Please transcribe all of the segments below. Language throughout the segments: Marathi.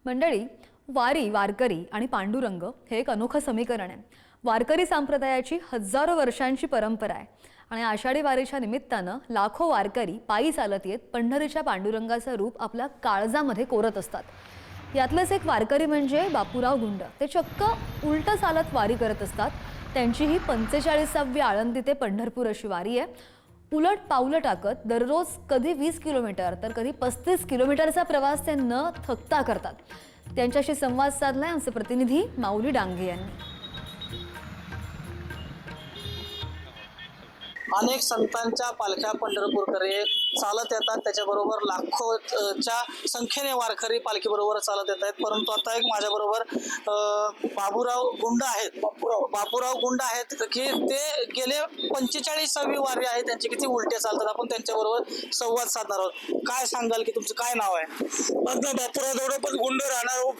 मंडळी, वारी, वारकरी आणि पांडुरंग हे एक अनोखं समीकरण आहे। वारकरी संप्रदायाची हजारो वर्षांची परंपरा आहे आणि आषाढी वारीच्या निमित्तानं लाखो वारकरी पायी चालत येत पंढरीच्या पांडुरंगाचं रूप आपल्या काळजामध्ये कोरत असतात। यातलेच एक वारकरी म्हणजे बापूराव गुंड। ते चक्क उलट चालत वारी करत असतात। त्यांची ही 45वी आळंदी ते पंढरपूर अशी वारी आहे। उलट पावलं टाकत दररोज कधी 20 किलोमीटर तर कधी 35 किलोमीटरचा प्रवास ते न थकता करतात। त्यांच्याशी संवाद साधलाय आमचे प्रतिनिधी माऊली डांगे यांनी। अनेक संतांच्या पालख्या पंढरपूरकडे चालत येतात, त्याच्याबरोबर लाखोच्या संख्येने वारकरी पालखीबरोबर चालत येत आहेत। परंतु आता एक माझ्याबरोबर बाबूराव गुंड आहेत बापूराव गुंड आहेत की ते गेले 45वी वारी आहे त्यांची, किती उलटे चालतात। आपण त्यांच्याबरोबर संवाद साधणार आहोत। काय सांगाल की तुमचं काय नाव आहे? माझं बापूराव दौडोपंत गुंड, राहणार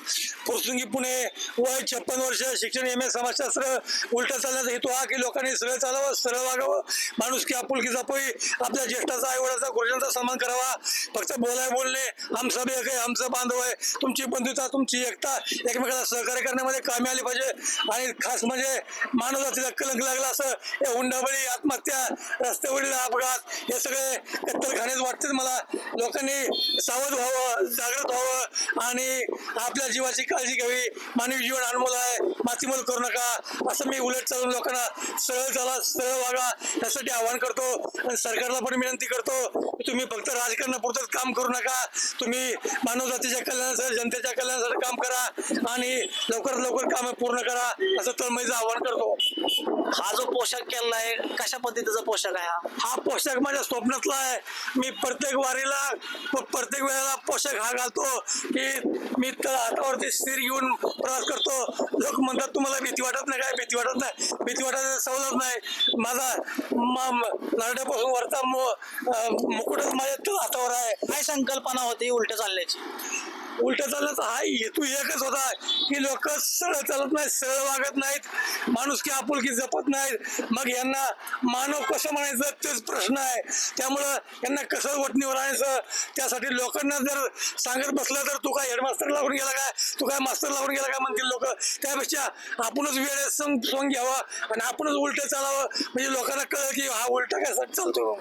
फुरसुंगी, पुणे। वय 56 वर्ष, शिक्षण MA समाजशास्त्र। उलट चालण्याचा हेतू हा की लोकांनी सरळ चालावं, सरळ वागावं, माणूस की आपुलकी जपावी, आपल्या ज्येष्ठाचा, आईवडिलाचा, गुरुजनांचा सन्मान करावा। फक्त बोलणे हम सब एक आहे, आमचं बांधव आहे। तुमची बंधुता, तुमची एकता, एकमेकाला सहकार्य करण्यामध्ये कामी आली पाहिजे। आणि खास म्हणजे मानव जातीला कलंक लागला असं हे हुंडाबळी, आत्महत्या, रस्त्यावरील अपघात हे सगळे कत्तलखानेच वाटते मला। लोकांनी सावध व्हावं, जागृत व्हावं आणि आपल्या जीवाची काळजी घ्यावी। मानवी जीवन अनमोल आहे, मातीमोल करू नका असं मी उलट चालून लोकांना सरळ चाला, सरळ वागा यासाठी आवाहन करतो। आणि सरकारला पण विनंती करतो की तुम्ही फक्त राजकारणापुरतंच काम करू नका, तुम्ही मानव जातीच्या कल्याणासाठी, जनतेच्या कल्याणासाठी काम करा आणि लवकरात लवकर काम पूर्ण करा असं तळमळीचं आवाहन करतो। हा जो पोशाख केलाय, कशा पद्धतीचा पोशाख आहे हा पोशाख माझ्या स्वप्नातला आहे। मी प्रत्येक वारीला प्रत्येक वेळेला पोशाख हा घालतो की मी हातावरती स्थिर घेऊन प्रवास करतो। लोक म्हणतात तुम्हाला भीती वाटत नाही काय? भीती वाटत नाही, भीती वाटायचं सवलत नाही। माझा नारड्यापासून वरचा मुकुटच माझ्या हातावर आहे। काय संकल्पना होती उलट चालण्याची? उलट चालण्याचा हा हेतू एकच होता की लोक सरळ चालत नाहीत, सरळ वागत नाहीत, माणूस की आपुलकी जपत नाहीत। मग यांना मानव कसं म्हणायचं तेच प्रश्न आहे। त्यामुळं यांना कसं वटणीवर आणायचं, त्यासाठी लोकांना जर सांगत बसलं तर तू काय हेडमास्टर लागून गेला काय, तू काय मास्तर लागून गेला काय म्हणतील लोक। त्यापेक्षा आपणच वेळेत सोंग घ्यावा आणि आपणच उलट चालावं, म्हणजे लोकांना कळलं की हा उलटा कसा चालतो।